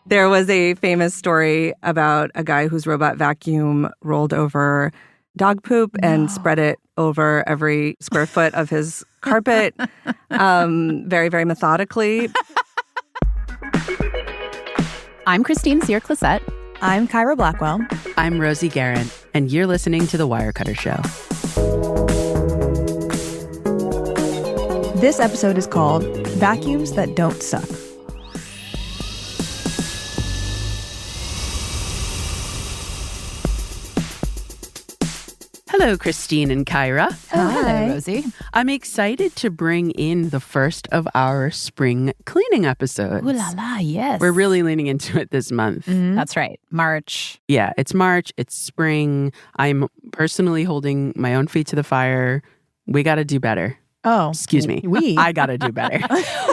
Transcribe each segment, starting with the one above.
There was a famous story about a guy whose robot vacuum rolled over dog poop and spread it over every square foot of his carpet very, very methodically. I'm Christine Cyr-Clisette. I'm Kyra Blackwell. I'm Rosie Guerin, and you're listening to The Wirecutter Show. This episode is called Vacuums That Don't Suck. Hello, Christine and Kyra. Oh, hello, Rosie. I'm excited to bring in the first of our spring cleaning episodes. Ooh la la, yes. We're really leaning into it this month. Mm-hmm. That's right. March. Yeah, it's March. It's spring. I'm personally holding my own feet to the fire. We got to do better. Oh. Excuse me. I got to do better.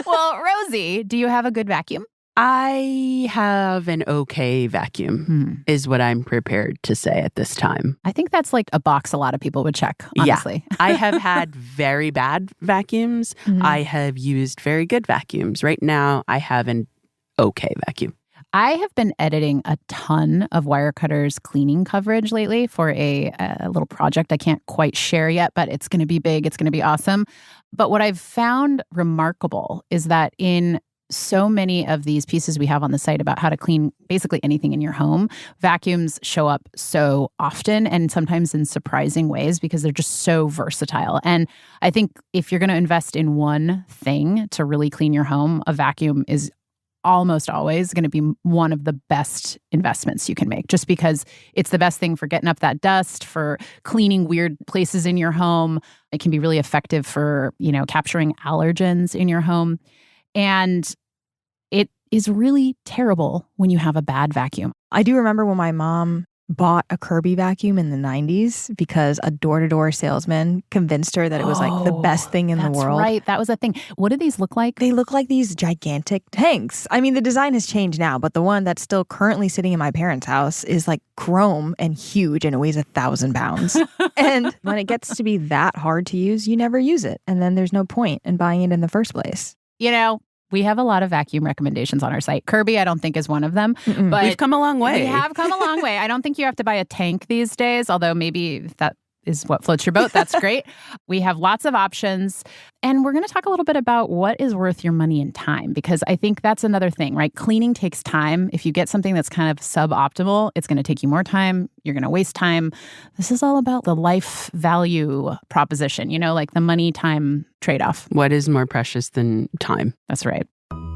Well, Rosie, do you have a good vacuum? I have an okay vacuum, is what I'm prepared to say at this time. I think that's like a box a lot of people would check, honestly. Yeah. I have had very bad vacuums. Mm-hmm. I have used very good vacuums. Right now, I have an okay vacuum. I have been editing a ton of Wirecutter's cleaning coverage lately for a little project I can't quite share yet, but it's going to be big. It's going to be awesome. But what I've found remarkable is that in so many of these pieces we have on the site about how to clean basically anything in your home, vacuums show up so often and sometimes in surprising ways because they're just so versatile. And I think if you're going to invest in one thing to really clean your home, a vacuum is almost always going to be one of the best investments you can make, just because it's the best thing for getting up that dust, for cleaning weird places in your home. It can be really effective for, capturing allergens in your home. And it is really terrible when you have a bad vacuum. I do remember when my mom bought a Kirby vacuum in the 90s because a door-to-door salesman convinced her that it was like the best thing in the world. That's right. That was a thing. What did these look like? They look like these gigantic tanks. I mean, the design has changed now, but the one that's still currently sitting in my parents' house is like chrome and huge, and it weighs 1,000 pounds. And when it gets to be that hard to use, you never use it. And then there's no point in buying it in the first place. We have a lot of vacuum recommendations on our site. Kirby, I don't think, is one of them. But we've come a long way. We have come a long way. I don't think you have to buy a tank these days, although maybe if that is what floats your boat. That's great. We have lots of options. And we're going to talk a little bit about what is worth your money and time, because I think that's another thing, right? Cleaning takes time. If you get something that's kind of suboptimal, it's going to take you more time. You're going to waste time. This is all about the life value proposition, like the money-time trade-off. What is more precious than time? That's right.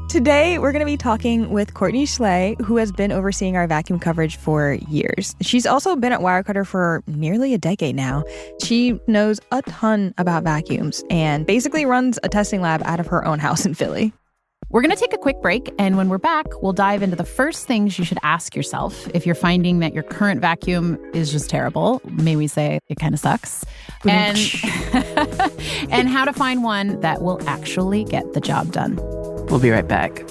Today, we're going to be talking with Courtney Schley, who has been overseeing our vacuum coverage for years. She's also been at Wirecutter for nearly a decade now. She knows a ton about vacuums and basically runs a testing lab out of her own house in Philly. We're going to take a quick break, and when we're back, we'll dive into the first things you should ask yourself if you're finding that your current vacuum is just terrible. May we say it kind of sucks. And, and how to find one that will actually get the job done. We'll be right back.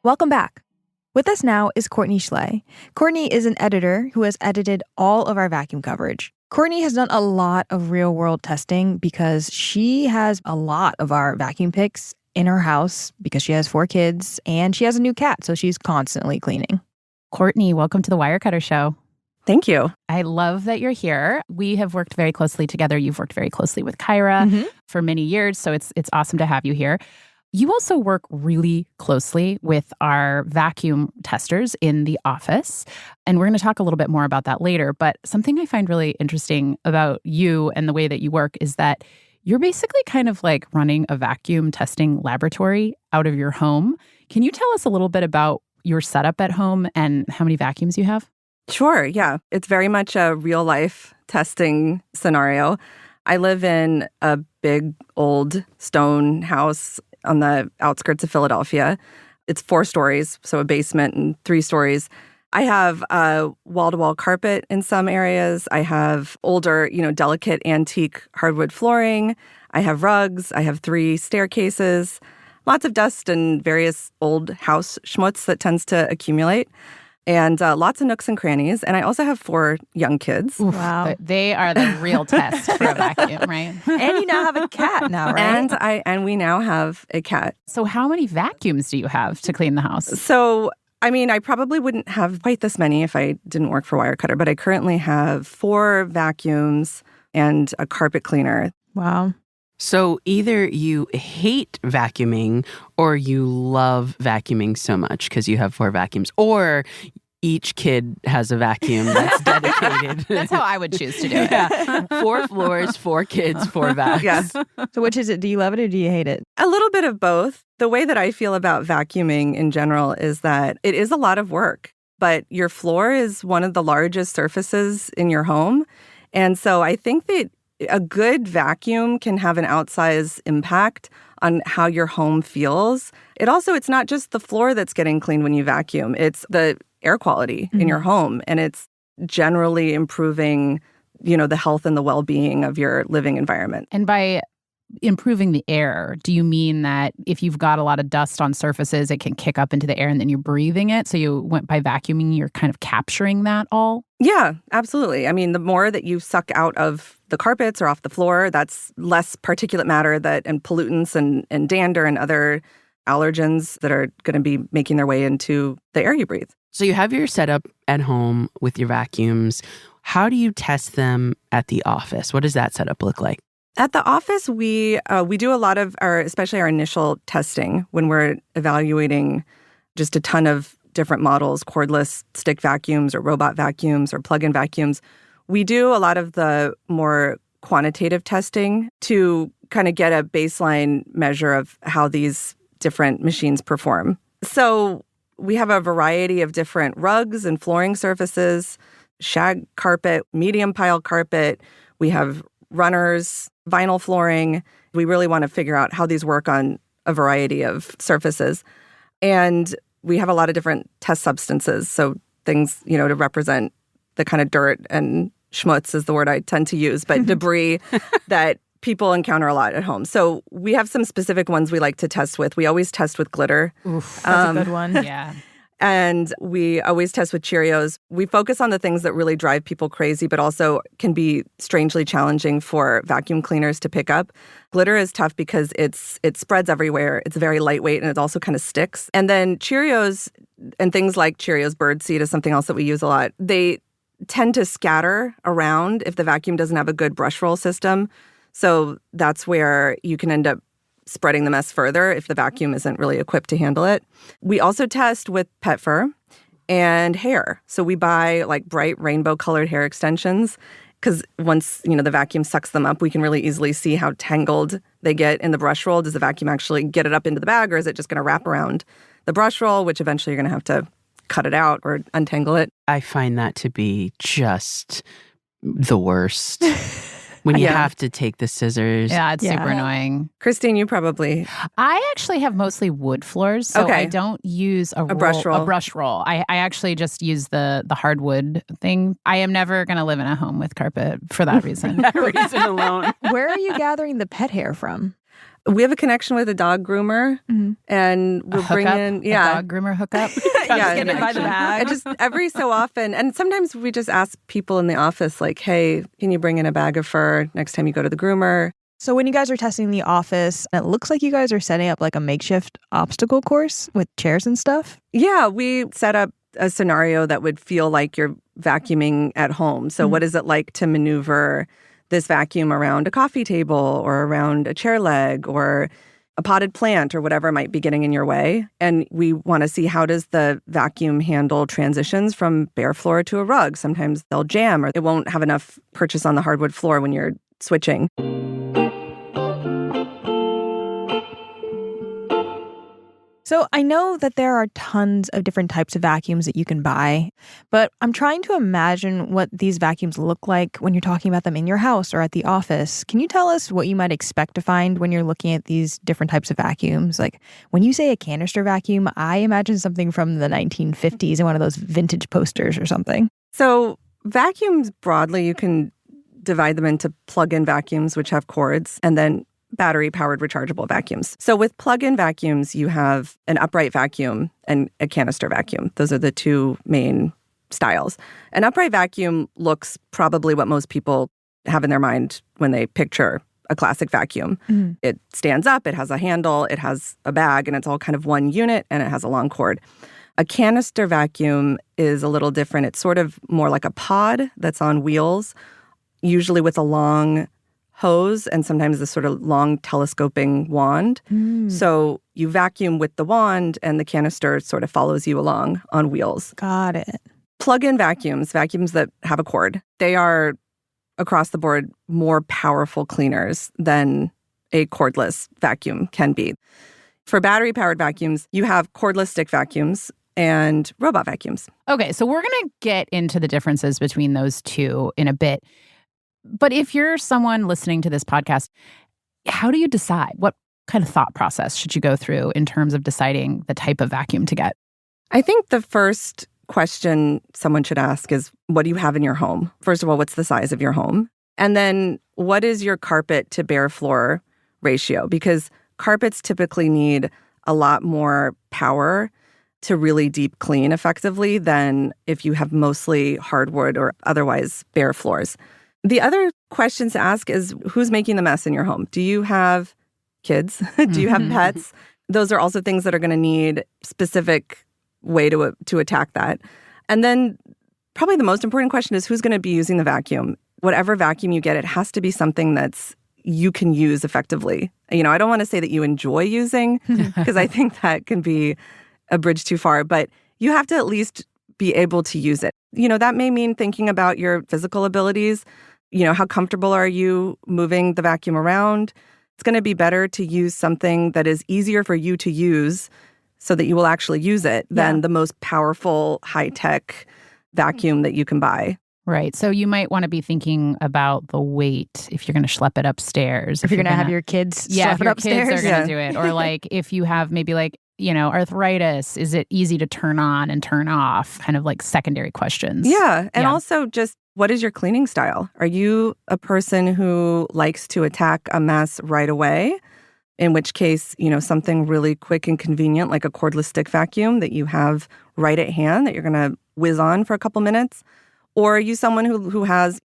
Welcome back. With us now is Courtney Schley. Courtney is an editor who has edited all of our vacuum coverage. Courtney has done a lot of real-world testing because she has a lot of our vacuum picks in her house because she has 4 kids and she has a new cat, so she's constantly cleaning. Courtney, welcome to the Wirecutter Show. Thank you. I love that you're here. We have worked very closely together. You've worked very closely with Kyra for many years, so it's awesome to have you here. You also work really closely with our vacuum testers in the office, and we're going to talk a little bit more about that later. But something I find really interesting about you and the way that you work is that you're basically kind of like running a vacuum testing laboratory out of your home. Can you tell us a little bit about your setup at home and how many vacuums you have? Sure, yeah. It's very much a real-life testing scenario. I live in a big, old stone house on the outskirts of Philadelphia. It's 4 stories, so a basement and 3 stories. I have wall-to-wall carpet in some areas. I have older, delicate antique hardwood flooring. I have rugs. I have 3 staircases. Lots of dust and various old house schmutz that tends to accumulate. And lots of nooks and crannies. And I also have 4 young kids. Oof. Wow. They are the real test for a vacuum, right? And you now have a cat now, right? And we now have a cat. So how many vacuums do you have to clean the house? So, I probably wouldn't have quite this many if I didn't work for Wirecutter, but I currently have 4 vacuums and a carpet cleaner. Wow. So either you hate vacuuming or you love vacuuming so much because you have 4 vacuums, or each kid has a vacuum that's dedicated. That's how I would choose to do it. Yeah. 4 floors, 4 kids, 4 vacs. Yes. So which is it? Do you love it or do you hate it? A little bit of both. The way that I feel about vacuuming in general is that it is a lot of work, but your floor is one of the largest surfaces in your home. And so I think that a good vacuum can have an outsized impact on how your home feels. It's not just the floor that's getting cleaned when you vacuum. It's the air quality in your home. And it's generally improving, the health and the well-being of your living environment. And by improving the air, do you mean that if you've got a lot of dust on surfaces, it can kick up into the air and then you're breathing it? So you went by vacuuming, you're kind of capturing that all? Yeah, absolutely. The more that you suck out of the carpets or off the floor, that's less particulate matter and pollutants and dander and other allergens that are going to be making their way into the air you breathe. So you have your setup at home with your vacuums. How do you test them at the office? What does that setup look like? At the office, we do a lot of especially our initial testing when we're evaluating just a ton of different models, cordless stick vacuums or robot vacuums or plug-in vacuums. We do a lot of the more quantitative testing to kind of get a baseline measure of how these different machines perform. So we have a variety of different rugs and flooring surfaces, shag carpet, medium pile carpet. We have runners, vinyl flooring. We really want to figure out how these work on a variety of surfaces. And we have a lot of different test substances. So things, to represent the kind of dirt and schmutz is the word I tend to use, but debris that people encounter a lot at home. So we have some specific ones we like to test with. We always test with glitter. Oof, that's a good one. Yeah. And we always test with Cheerios. We focus on the things that really drive people crazy, but also can be strangely challenging for vacuum cleaners to pick up. Glitter is tough because it spreads everywhere. It's very lightweight and it also kind of sticks. And then Cheerios and things like Cheerios birdseed is something else that we use a lot. They tend to scatter around if the vacuum doesn't have a good brush roll system. So that's where you can end up spreading the mess further if the vacuum isn't really equipped to handle it. We also test with pet fur and hair. So we buy bright rainbow colored hair extensions because once, the vacuum sucks them up, we can really easily see how tangled they get in the brush roll. Does the vacuum actually get it up into the bag, or is it just going to wrap around the brush roll, which eventually you're going to have to cut it out or untangle it? I find that to be just the worst. When you have to take the scissors. Yeah, it's super annoying. Christine, you probably... I actually have mostly wood floors, so I don't use a brush roll. I actually just use the hardwood thing. I am never going to live in a home with carpet for that reason. That reason alone. Where are you gathering the pet hair from? We have a connection with a dog groomer, and we'll bring in a dog groomer hookup. Yeah, get it by the bag. And just every so often, and sometimes we just ask people in the office, hey, can you bring in a bag of fur next time you go to the groomer? So when you guys are testing the office, it looks like you guys are setting up a makeshift obstacle course with chairs and stuff. Yeah, we set up a scenario that would feel like you're vacuuming at home. So what is it like to maneuver this vacuum around a coffee table or around a chair leg or a potted plant or whatever might be getting in your way. And we want to see how does the vacuum handle transitions from bare floor to a rug. Sometimes they'll jam or it won't have enough purchase on the hardwood floor when you're switching. So I know that there are tons of different types of vacuums that you can buy, but I'm trying to imagine what these vacuums look like when you're talking about them in your house or at the office. Can you tell us what you might expect to find when you're looking at these different types of vacuums? Like when you say a canister vacuum, I imagine something from the 1950s and one of those vintage posters or something. So vacuums broadly, you can divide them into plug-in vacuums, which have cords, and then battery-powered rechargeable vacuums. So with plug-in vacuums, you have an upright vacuum and a canister vacuum. Those are the two main styles. An upright vacuum looks probably what most people have in their mind when they picture a classic vacuum. Mm-hmm. It stands up, it has a handle, it has a bag, and it's all kind of one unit, and it has a long cord. A canister vacuum is a little different. It's sort of more like a pod that's on wheels, usually with a long hose and sometimes this sort of long telescoping wand. So you vacuum with the wand and the canister sort of follows you along on wheels. Got it. Plug-in vacuums that have a cord, they are across the board more powerful cleaners than a cordless vacuum can be. For battery-powered vacuums, you have cordless stick vacuums and robot vacuums. Okay, so we're going to get into the differences between those two in a bit. But if you're someone listening to this podcast, how do you decide? What kind of thought process should you go through in terms of deciding the type of vacuum to get? I think the first question someone should ask is, what do you have in your home? First of all, what's the size of your home? And then what is your carpet to bare floor ratio? Because carpets typically need a lot more power to really deep clean effectively than if you have mostly hardwood or otherwise bare floors. The other questions to ask is, who's making the mess in your home? Do you have kids? Do you have pets? Those are also things that are going to need specific way to attack that. And then probably the most important question is, who's going to be using the vacuum? Whatever vacuum you get, it has to be something that's you can use effectively. I don't want to say that you enjoy using, because I think that can be a bridge too far, but you have to at least be able to use it. That may mean thinking about your physical abilities. How comfortable are you moving the vacuum around? It's going to be better to use something that is easier for you to use so that you will actually use it than the most powerful, high-tech vacuum that you can buy. Right. So you might want to be thinking about the weight if you're going to schlep it upstairs. If you're going to have your kids schlep it upstairs. Kids are going to do it. Or like if you have maybe arthritis, is it easy to turn on and turn off? Kind of like secondary questions. Yeah. And also just, what is your cleaning style? Are you a person who likes to attack a mess right away? In which case, something really quick and convenient like a cordless stick vacuum that you have right at hand that you're going to whiz on for a couple minutes. Or are you someone who has,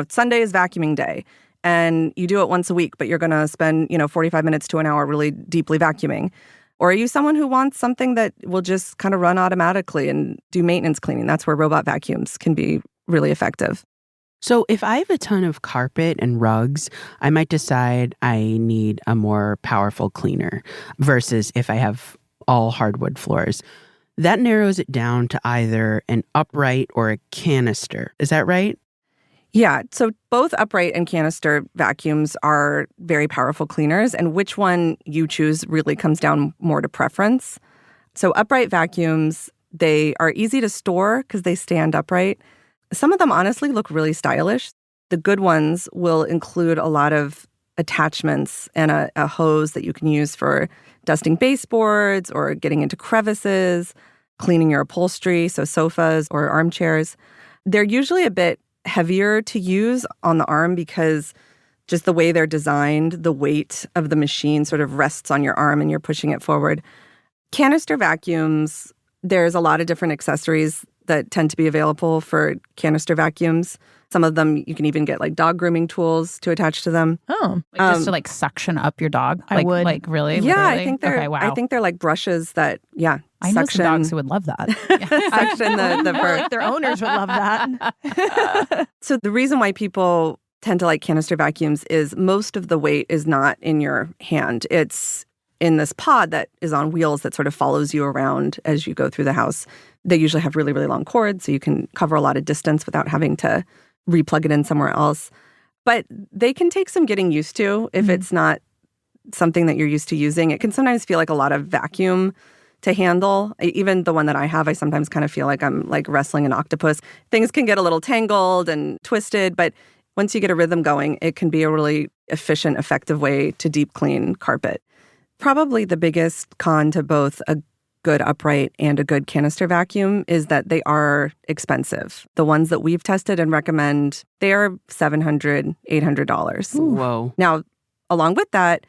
Sunday is vacuuming day and you do it once a week, but you're going to spend, 45 minutes to an hour really deeply vacuuming? Or are you someone who wants something that will just kind of run automatically and do maintenance cleaning? That's where robot vacuums can be really effective. So if I have a ton of carpet and rugs, I might decide I need a more powerful cleaner versus if I have all hardwood floors. That narrows it down to either an upright or a canister. Is that right? Yeah. So both upright and canister vacuums are very powerful cleaners, and which one you choose really comes down more to preference. So upright vacuums, they are easy to store because they stand upright. Some of them honestly look really stylish. The good ones will include a lot of attachments and a hose that you can use for dusting baseboards or getting into crevices, cleaning your upholstery, so sofas or armchairs. They're usually a bit heavier to use on the arm because just the way they're designed, the weight of the machine sort of rests on your arm and you're pushing it forward. Canister vacuums, there's a lot of different accessories that tend to be available for canister vacuums. Some of them you can even get like dog grooming tools to attach to them. Oh, just to like suction up your dog. I would. Like really? Yeah, literally? I think they're. Okay, wow. I think they're like brushes that. Yeah, I know some dogs who would love that. Suction the fur. Like their owners would love that. So the reason why people tend to like canister vacuums is most of the weight is not in your hand. It's in this pod that is on wheels that sort of follows you around as you go through the house. They usually have really, really long cords, so you can cover a lot of distance without having to replug it in somewhere else. But they can take some getting used to if it's not something that you're used to using. It can sometimes feel like a lot of vacuum to handle. Even the one that I have, I sometimes kind of feel like I'm like wrestling an octopus. Things can get a little tangled and twisted, but once you get a rhythm going, it can be a really efficient, effective way to deep clean carpet. Probably the biggest con to both a good upright and a good canister vacuum is that they are expensive. The ones that we've tested and recommend, they are $700, $800. Whoa. Now, along with that,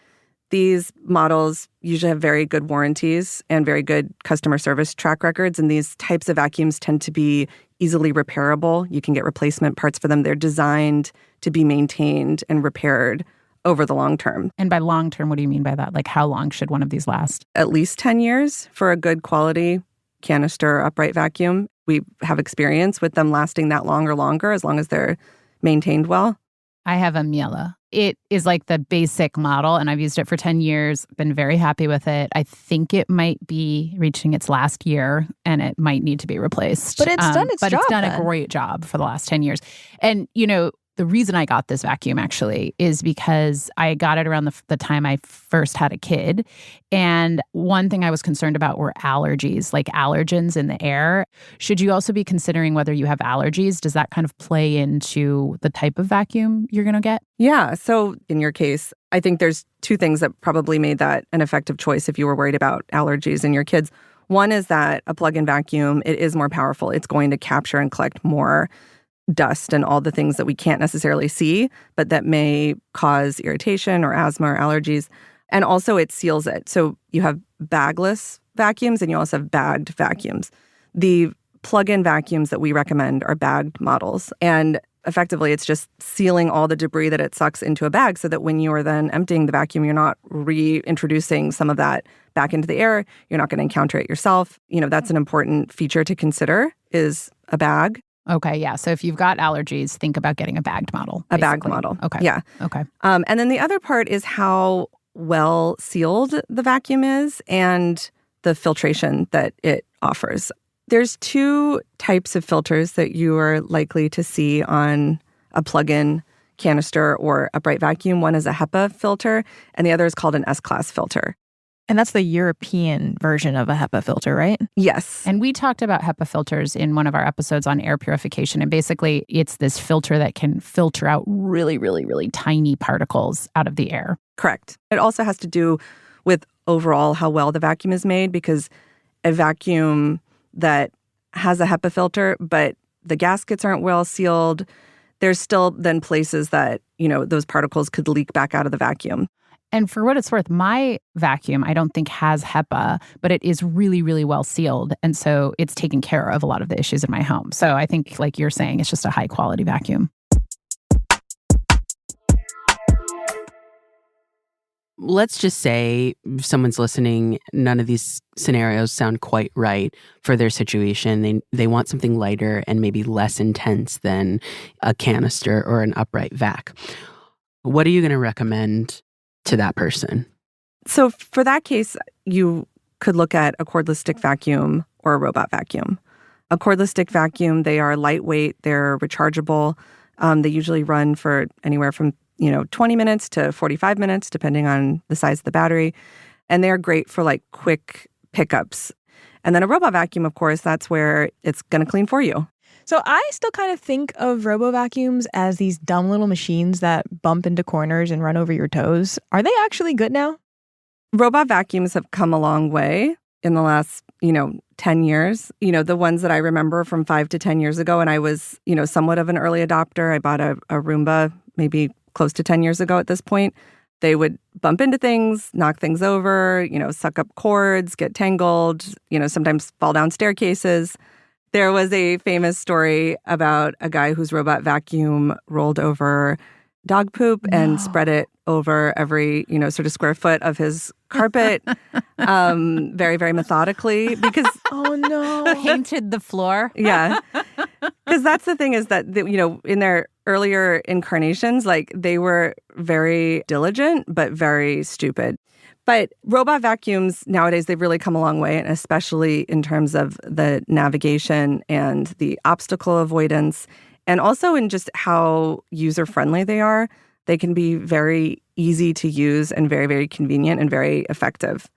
these models usually have very good warranties and very good customer service track records, and these types of vacuums tend to be easily repairable. You can get replacement parts for them. They're designed to be maintained and repaired over the long term. And by long term, what do you mean by that? Like, how long should one of these last? At least 10 years for a good quality canister upright vacuum. We have experience with them lasting that long or longer, as long as they're maintained well. I have a Miele. It is like the basic model, and I've used it for 10 years, been very happy with it. I think it might be reaching its last year, and it might need to be replaced. But it's done its job. But it's done then. a great job for the last 10 years. And, you know, the reason I got this vacuum actually is because I got it around the time I first had a kid. And one thing I was concerned about were allergies, like allergens in the air. Should you also be considering whether you have allergies? Does that kind of play into the type of vacuum you're going to get? Yeah. So in your case, I think there's two things that probably made that an effective choice if you were worried about allergies in your kids. One is that a plug-in vacuum, it is more powerful. It's going to capture and collect more dust and all the things that we can't necessarily see, but that may cause irritation or asthma or allergies. And also it seals it. So you have bagless vacuums and you also have bagged vacuums. The plug-in vacuums that we recommend are bagged models. And effectively, it's just sealing all the debris that it sucks into a bag so that when you are then emptying the vacuum, you're not reintroducing some of that back into the air. You're not going to encounter it yourself. You know, that's an important feature to consider is a bag. Okay, yeah. So if you've got allergies, think about getting a bagged model. A bagged model. Okay. Yeah. Okay. And then the other part is how well sealed the vacuum is and the filtration that it offers. There's two types of filters that you are likely to see on a plug-in canister or upright vacuum. One is a HEPA filter, and the other is called an S-Class filter. And that's the European version of a HEPA filter, right? Yes. And we talked about HEPA filters in one of our episodes on air purification. And basically, it's this filter that can filter out really, really, really tiny particles out of the air. Correct. It also has to do with overall how well the vacuum is made, because a vacuum that has a HEPA filter, but the gaskets aren't well sealed, there's still then places that, you know, those particles could leak back out of the vacuum. And for what it's worth, my vacuum, I don't think has HEPA, but it is really, really well sealed. And so it's taken care of a lot of the issues in my home. So I think, like you're saying, it's just a high quality vacuum. Let's just say someone's listening, none of these scenarios sound quite right for their situation. They want something lighter and maybe less intense than a canister or an upright vac. What are you going to recommend to that person? So for that case, you could look at a cordless stick vacuum or a robot vacuum. A cordless stick vacuum, they are lightweight, they're rechargeable. They usually run for anywhere from 20 minutes to 45 minutes, depending on the size of the battery. And they're great for like quick pickups. And then a robot vacuum, of course, that's where it's going to clean for you. So I still kind of think of robo-vacuums as these dumb little machines that bump into corners and run over your toes. Are they actually good now? Robot vacuums have come a long way in the last, 10 years. The ones that I remember from 5 to 10 years ago, and I was, somewhat of an early adopter. I bought a Roomba maybe close to 10 years ago at this point. They would bump into things, knock things over, suck up cords, get tangled, sometimes fall down staircases. There was a famous story about a guy whose robot vacuum rolled over dog poop and spread it over every, sort of square foot of his carpet very, very methodically because... Oh, no. Painted the floor. Yeah. Because that's the thing is that, in their earlier incarnations, like they were very diligent, but very stupid. But robot vacuums nowadays, they've really come a long way, and especially in terms of the navigation and the obstacle avoidance, and also in just how user-friendly they are. They can be very easy to use and very, very convenient and very effective.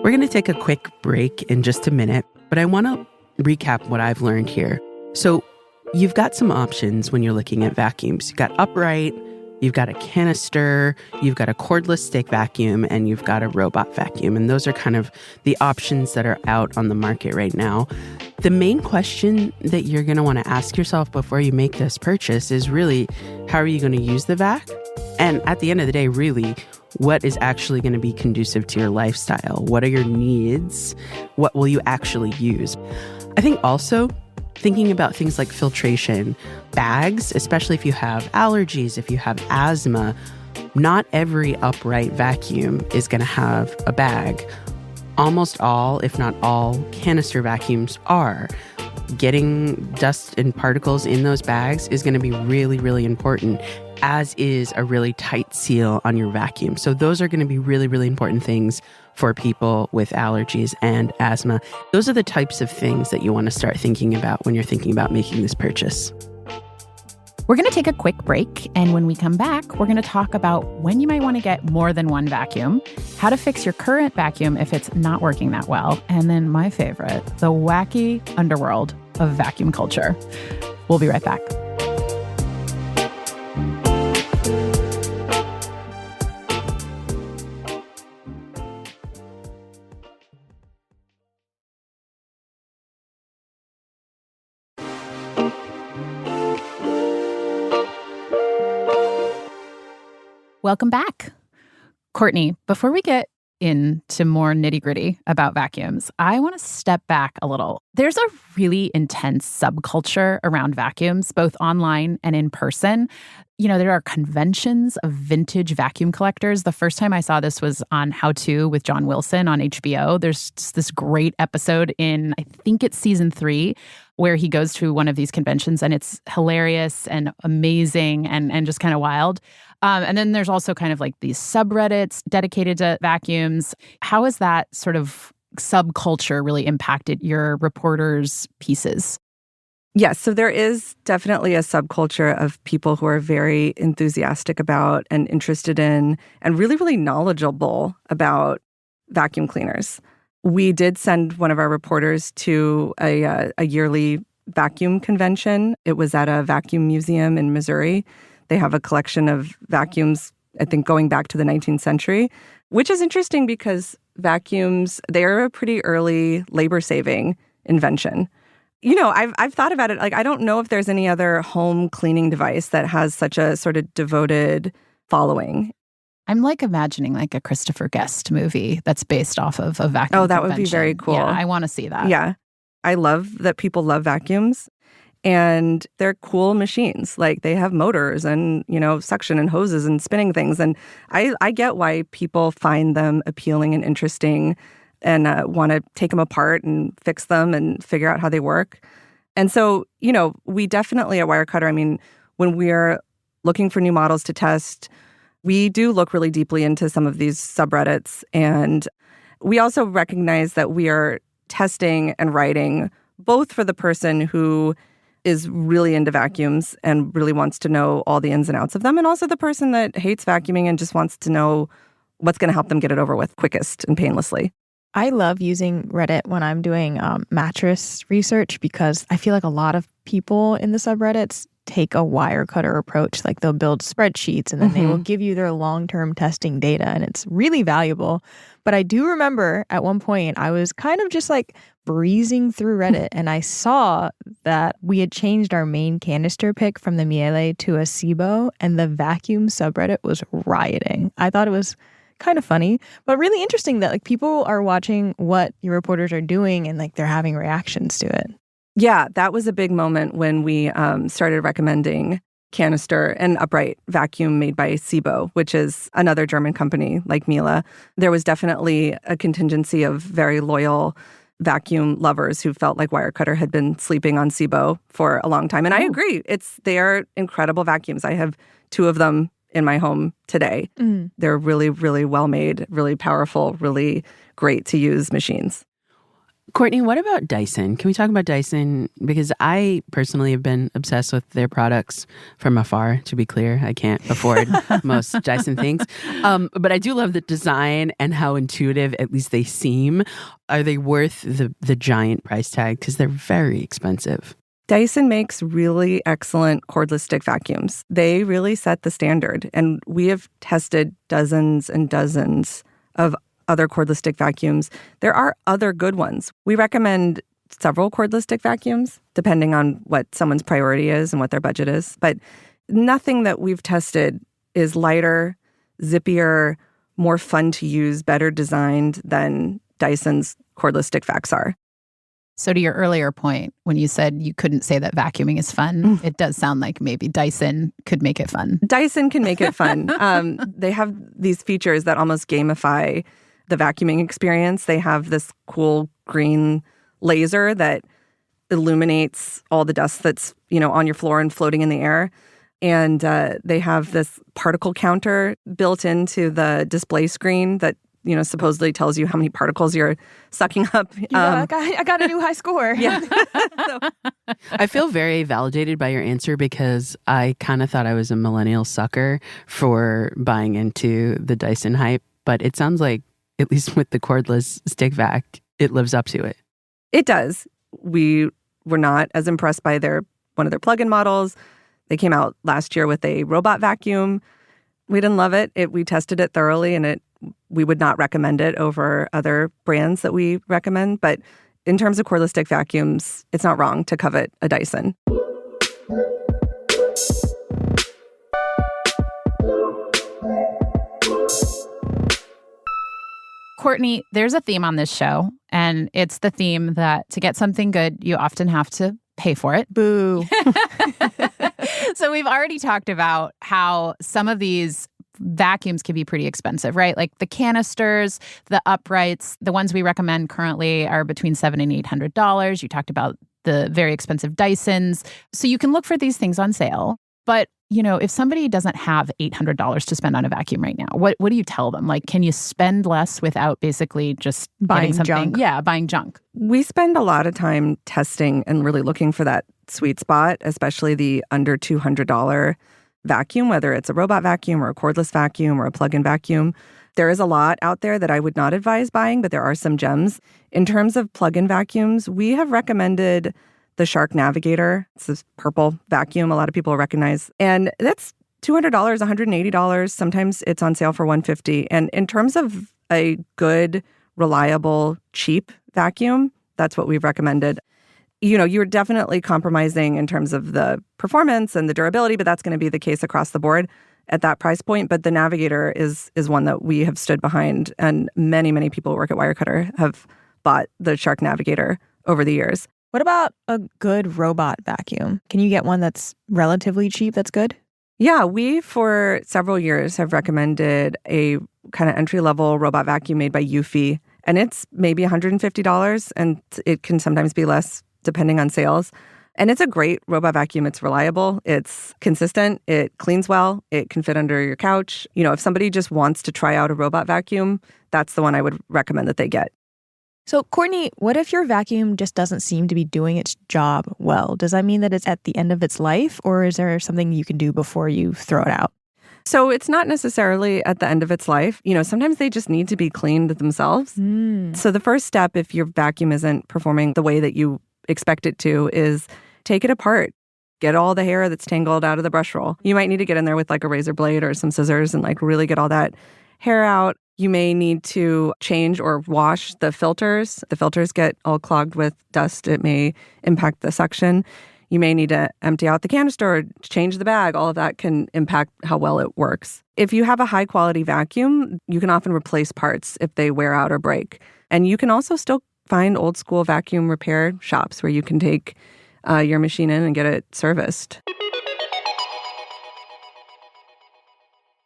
We're going to take a quick break in just a minute, but I want to recap what I've learned here. So you've got some options when you're looking at vacuums. You've got upright, you've got a canister, you've got a cordless stick vacuum, and you've got a robot vacuum. And those are kind of the options that are out on the market right now. The main question that you're going to want to ask yourself before you make this purchase is really, how are you going to use the vac? And at the end of the day, really, what is actually going to be conducive to your lifestyle? What are your needs? What will you actually use? I think also thinking about things like filtration, bags, especially if you have allergies, if you have asthma, not every upright vacuum is going to have a bag. Almost all, if not all, canister vacuums are. Getting dust and particles in those bags is going to be really, really important, as is a really tight seal on your vacuum. So those are going to be really, really important things for people with allergies and asthma. Those are the types of things that you want to start thinking about when you're thinking about making this purchase. We're going to take a quick break, and when we come back, we're going to talk about when you might want to get more than one vacuum, how to fix your current vacuum if it's not working that well, and then my favorite, the wacky underworld of vacuum culture. We'll be right back. Welcome back. Courtney, before we get into more nitty-gritty about vacuums, I want to step back a little. There's a really intense subculture around vacuums, both online and in person. You know, there are conventions of vintage vacuum collectors. The first time I saw this was on How To with John Wilson on HBO. There's just this great episode in, I think it's season 3, where he goes to one of these conventions, and it's hilarious and amazing and just kind of wild. And then there's also kind of like these subreddits dedicated to vacuums. How has that sort of subculture really impacted your reporters' pieces? Yes, so there is definitely a subculture of people who are very enthusiastic about and interested in and really, really knowledgeable about vacuum cleaners. We did send one of our reporters to a yearly vacuum convention. It was at a vacuum museum in Missouri. They have a collection of vacuums, I think, going back to the 19th century, which is interesting because vacuums, they're a pretty early labor-saving invention. You know, I've thought about it. Like, I don't know if there's any other home cleaning device that has such a sort of devoted following. I'm like imagining like a Christopher Guest movie that's based off of a vacuum Oh, that convention. would be very cool. Yeah, I want to see that. Yeah. I love that people love vacuums. And they're cool machines. Like, they have motors and, you know, suction and hoses and spinning things. And I get why people find them appealing and interesting and want to take them apart and fix them and figure out how they work. And so, you know, we definitely at Wirecutter, I mean, when we're looking for new models to test, we do look really deeply into some of these subreddits. And we also recognize that we are testing and writing both for the person who is really into vacuums and really wants to know all the ins and outs of them, and also the person that hates vacuuming and just wants to know what's going to help them get it over with quickest and painlessly. I love using Reddit when I'm doing mattress research because I feel like a lot of people in the subreddits take a Wirecutter approach. Like, they'll build spreadsheets and then they will give you their long-term testing data, and it's really valuable. But I do remember at one point I was kind of just like breezing through Reddit and I saw that we had changed our main canister pick from the Miele to a SIBO, and the vacuum subreddit was rioting. I thought it was kind of funny, but really interesting that like people are watching what your reporters are doing and like they're having reactions to it. Yeah, that was a big moment when we started recommending canister and upright vacuum made by SIBO, which is another German company like Miele. There was definitely a contingency of very loyal vacuum lovers who felt like Wirecutter had been sleeping on SIBO for a long time. And I agree. They are incredible vacuums. I have 2 of them in my home today. They're really, really well made, really powerful, really great to use machines. Courtney, what about Dyson? Can we talk about Dyson? Because I personally have been obsessed with their products from afar, to be clear. I can't afford most Dyson things. But I do love the design and how intuitive at least they seem. Are they worth the giant price tag? Because they're very expensive. Dyson makes really excellent cordless stick vacuums. They really set the standard. And we have tested dozens and dozens of other cordless stick vacuums. There are other good ones. We recommend several cordless stick vacuums, depending on what someone's priority is and what their budget is. But nothing that we've tested is lighter, zippier, more fun to use, better designed than Dyson's cordless stick vacs are. So to your earlier point, when you said you couldn't say that vacuuming is fun, it does sound like maybe Dyson could make it fun. Dyson can make it fun. They have these features that almost gamify the vacuuming experience. They have this cool green laser that illuminates all the dust that's, on your floor and floating in the air. And they have this particle counter built into the display screen that, supposedly tells you how many particles you're sucking up. I got a new high score. Yeah. I feel very validated by your answer because I kind of thought I was a millennial sucker for buying into the Dyson hype. But it sounds like, at least with the cordless stick vac, it lives up to it. It does. We were not as impressed by one of their plug-in models. They came out last year with a robot vacuum. We didn't love it. We tested it thoroughly, and we would not recommend it over other brands that we recommend. But in terms of cordless stick vacuums, it's not wrong to covet a Dyson. Courtney, there's a theme on this show, and it's the theme that to get something good, you often have to pay for it. Boo. So we've already talked about how some of these vacuums can be pretty expensive, right? Like the canisters, the uprights, the ones we recommend currently are between $700 and $800. You talked about the very expensive Dysons. So you can look for these things on sale. But, if somebody doesn't have $800 to spend on a vacuum right now, what do you tell them? Like, can you spend less without basically just buying something? junk? Yeah, buying junk. We spend a lot of time testing and really looking for that sweet spot, especially the under $200 vacuum, whether it's a robot vacuum or a cordless vacuum or a plug-in vacuum. There is a lot out there that I would not advise buying, but there are some gems. In terms of plug-in vacuums, we have recommended the Shark Navigator. It's this purple vacuum a lot of people recognize. And that's $200, $180. Sometimes it's on sale for $150. And in terms of a good, reliable, cheap vacuum, that's what we've recommended. You're definitely compromising in terms of the performance and the durability, but that's going to be the case across the board at that price point. But the Navigator is one that we have stood behind, and many, many people who work at Wirecutter have bought the Shark Navigator over the years. What about a good robot vacuum? Can you get one that's relatively cheap that's good? Yeah, we for several years have recommended a kind of entry-level robot vacuum made by Eufy, and it's maybe $150, and it can sometimes be less depending on sales. And it's a great robot vacuum. It's reliable. It's consistent. It cleans well. It can fit under your couch. If somebody just wants to try out a robot vacuum, that's the one I would recommend that they get. So, Courtney, what if your vacuum just doesn't seem to be doing its job well? Does that mean that it's at the end of its life, or is there something you can do before you throw it out? So it's not necessarily at the end of its life. Sometimes they just need to be cleaned themselves. So the first step, if your vacuum isn't performing the way that you expect it to, is take it apart. Get all the hair that's tangled out of the brush roll. You might need to get in there with like a razor blade or some scissors and really get all that hair out. You may need to change or wash the filters. The filters get all clogged with dust. It may impact the suction. You may need to empty out the canister or change the bag. All of that can impact how well it works. If you have a high quality vacuum, you can often replace parts if they wear out or break. And you can also still find old school vacuum repair shops where you can take your machine in and get it serviced.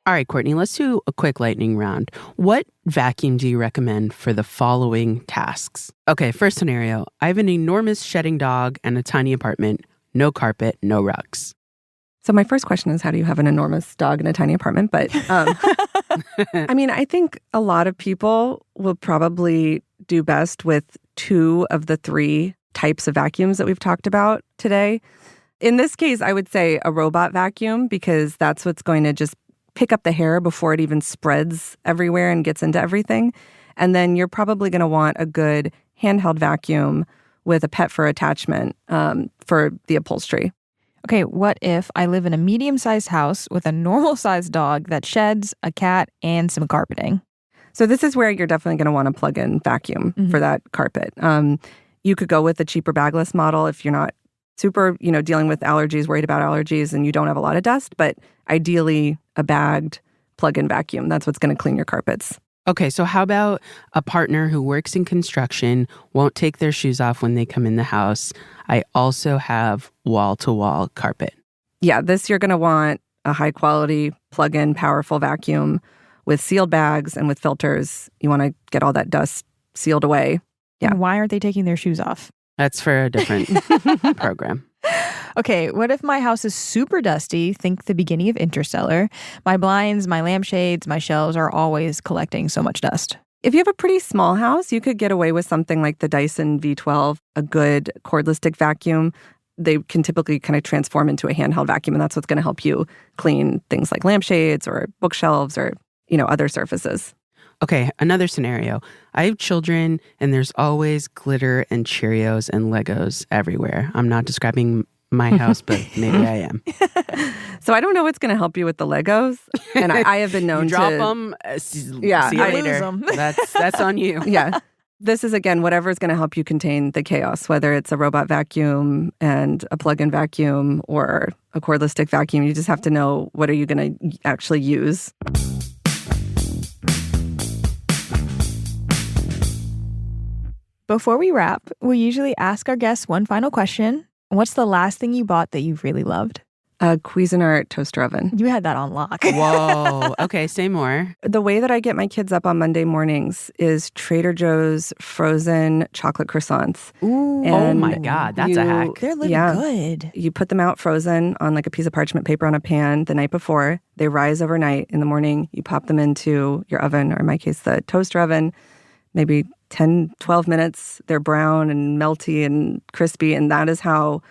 All right, Courtney, let's do a quick lightning round. What vacuum do you recommend for the following tasks? Okay, first scenario. I have an enormous shedding dog and a tiny apartment. No carpet, no rugs. So my first question is, how do you have an enormous dog in a tiny apartment? But I think a lot of people will probably do best with 2 of the 3 types of vacuums that we've talked about today. In this case, I would say a robot vacuum, because that's what's going to just pick up the hair before it even spreads everywhere and gets into everything. And then you're probably going to want a good handheld vacuum with a pet fur attachment for the upholstery. Okay, what if I live in a medium-sized house with a normal-sized dog that sheds, a cat, and some carpeting? So this is where you're definitely going to want a plug-in vacuum for that carpet. You could go with a cheaper bagless model if you're not super, dealing with allergies, worried about allergies, and you don't have a lot of dust. But ideally, a bagged plug-in vacuum. That's what's going to clean your carpets. Okay, so how about a partner who works in construction, won't take their shoes off when they come in the house? I also have wall-to-wall carpet. Yeah, this you're going to want a high-quality, plug-in, powerful vacuum with sealed bags and with filters. You want to get all that dust sealed away. Yeah. And why aren't they taking their shoes off? That's for a different program. Okay, what if my house is super dusty? Think the beginning of Interstellar. My blinds, my lampshades, my shelves are always collecting so much dust. If you have a pretty small house, you could get away with something like the Dyson V12, a good cordless stick vacuum. They can typically kind of transform into a handheld vacuum, and that's what's going to help you clean things like lampshades or bookshelves or, other surfaces. Okay, another scenario. I have children, and there's always glitter and Cheerios and Legos everywhere. I'm not describing my house, but maybe I am. So I don't know what's going to help you with the Legos, and I have been known you drop to them. See you I later. lose them. That's on you. Yeah. This is, again, whatever's going to help you contain the chaos, whether it's a robot vacuum and a plug-in vacuum or a cordless stick vacuum. You just have to know what are you going to actually use. Before we wrap, we usually ask our guests one final question. What's the last thing you bought that you really loved? A Cuisinart toaster oven. You had that on lock. Whoa. Okay, say more. The way that I get my kids up on Monday mornings is Trader Joe's frozen chocolate croissants. Ooh. Oh my God, that's a hack. They're living good. You put them out frozen on like a piece of parchment paper on a pan the night before. They rise overnight. In the morning, you pop them into your oven, or in my case, the toaster oven, maybe 10, 12 minutes. They're brown and melty and crispy, and that is how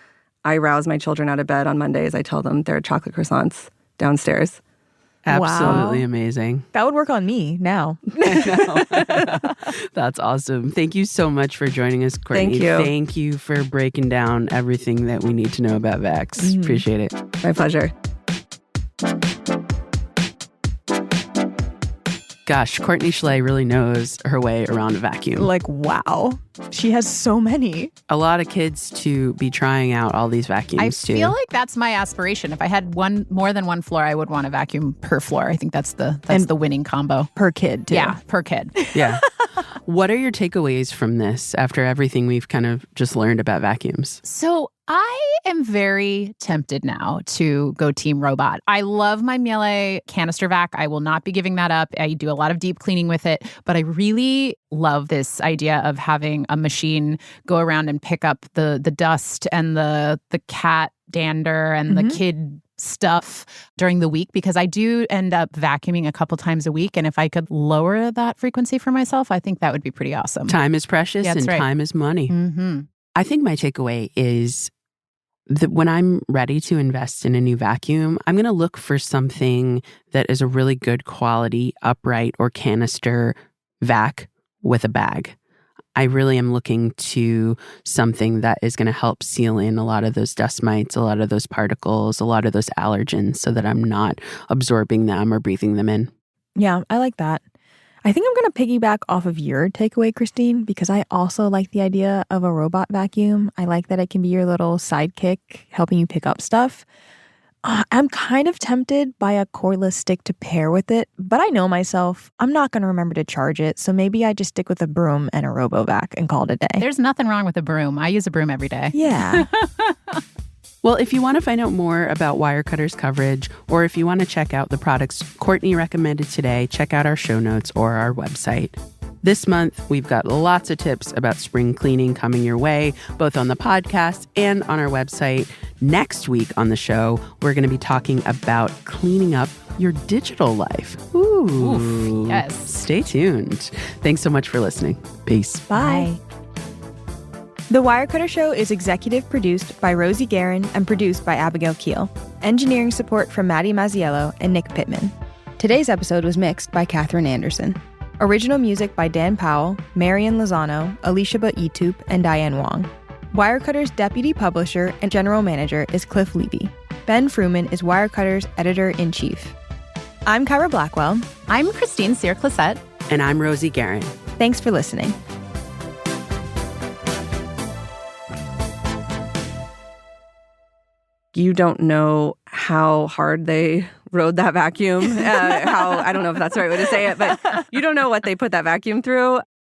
I rouse my children out of bed on Mondays. I tell them they're chocolate croissants downstairs. Absolutely Wow. amazing. That would work on me now. I know. That's awesome. Thank you so much for joining us, Courtney. Thank you. Thank you for breaking down everything that we need to know about Vax. Appreciate it. My pleasure. Gosh, Courtney Schley really knows her way around a vacuum. Like, wow. She has so many. A lot of kids to be trying out all these vacuums too. I feel like that's my aspiration. If I had more than one floor, I would want a vacuum per floor. I think that's the winning combo. Per kid, too. Yeah, per kid. Yeah. What are your takeaways from this after everything we've kind of just learned about vacuums? So I am very tempted now to go Team Robot. I love my Miele canister vac. I will not be giving that up. I do a lot of deep cleaning with it, but I really love this idea of having a machine go around and pick up the dust and the cat dander and the kid stuff during the week, because I do end up vacuuming a couple times a week. And if I could lower that frequency for myself, I think that would be pretty awesome. Time is precious and time is money. Mm-hmm. I think my takeaway is that when I'm ready to invest in a new vacuum, I'm going to look for something that is a really good quality upright or canister vac with a bag. I really am looking to something that is going to help seal in a lot of those dust mites, a lot of those particles, a lot of those allergens, so that I'm not absorbing them or breathing them in. Yeah, I like that. I think I'm going to piggyback off of your takeaway, Christine, because I also like the idea of a robot vacuum. I like that it can be your little sidekick helping you pick up stuff. I'm kind of tempted by a cordless stick to pair with it, but I know myself, I'm not going to remember to charge it, so maybe I just stick with a broom and a RoboVac and call it a day. There's nothing wrong with a broom. I use a broom every day. Yeah. Well, if you want to find out more about Wirecutter's coverage, or if you want to check out the products Courtney recommended today, check out our show notes or our website. This month, we've got lots of tips about spring cleaning coming your way, both on the podcast and on our website. Next week on the show, we're going to be talking about cleaning up your digital life. Ooh. Oof, yes. Stay tuned. Thanks so much for listening. Peace. Bye. The Wirecutter Show is executive produced by Rosie Guerin and produced by Abigail Keel. Engineering support from Maddie Mazziello and Nick Pittman. Today's episode was mixed by Katherine Anderson. Original music by Dan Powell, Marian Lozano, Alicia Baitup, and Diane Wong. Wirecutter's deputy publisher and general manager is Cliff Levy. Ben Fruman is Wirecutter's editor-in-chief. I'm Kyra Blackwell. I'm Christine Cyr-Clisette. And I'm Rosie Guerin. Thanks for listening. You don't know how hard they rode that vacuum. I don't know if that's the right way to say it, but you don't know what they put that vacuum through.